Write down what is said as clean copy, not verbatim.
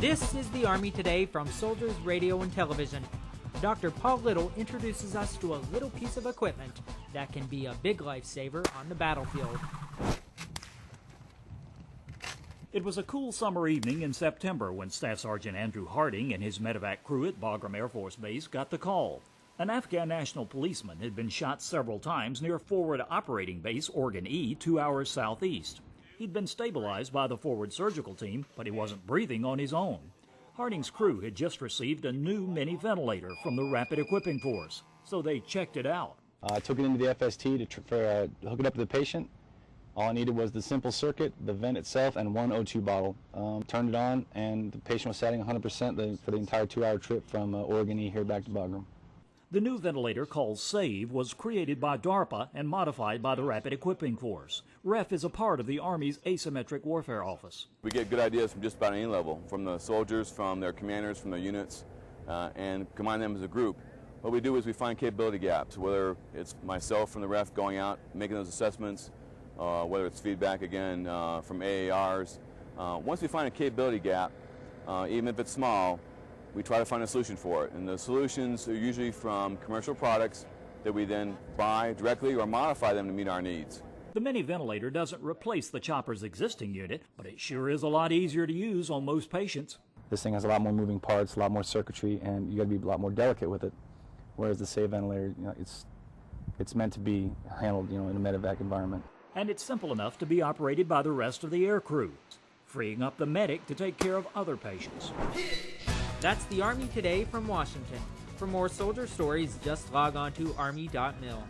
This is the Army Today from Soldiers Radio and Television. Dr. Paul Little introduces us to a little piece of equipment that can be a big lifesaver on the battlefield. It was a cool summer evening in September when Staff Sergeant Andrew Harding and his medevac crew at Bagram Air Force Base got the call. An Afghan national policeman had been shot several times near Forward Operating Base Oregon E, 2 hours southeast. He'd been stabilized by the forward surgical team, but he wasn't breathing on his own. Harding's crew had just received a new mini-ventilator from the Rapid Equipping Force, so they checked it out. I took it into the FST to hook it up to the patient. All I needed was the simple circuit, the vent itself, and one O2 bottle. Turned it on, and the patient was satting 100% for the entire 2-hour trip from Oregon E here back to Bagram. The new ventilator, called SAVE, was created by DARPA and modified by the Rapid Equipping Force. REF is a part of the Army's Asymmetric Warfare Office. We get good ideas from just about any level, from the soldiers, from their commanders, from their units, and combine them as a group. What we do is we find capability gaps, whether it's myself from the REF going out, making those assessments, whether it's feedback, again, from AARs. Once we find a capability gap, even if it's small, we try to find a solution for it. And the solutions are usually from commercial products that we then buy directly or modify them to meet our needs. The mini-ventilator doesn't replace the chopper's existing unit, but it sure is a lot easier to use on most patients. This thing has a lot more moving parts, a lot more circuitry, and you got to be a lot more delicate with it. Whereas the SAVE ventilator, it's meant to be handled, in a medevac environment. And it's simple enough to be operated by the rest of the air crew, freeing up the medic to take care of other patients. That's the Army Today from Washington. For more soldier stories, just log on to army.mil.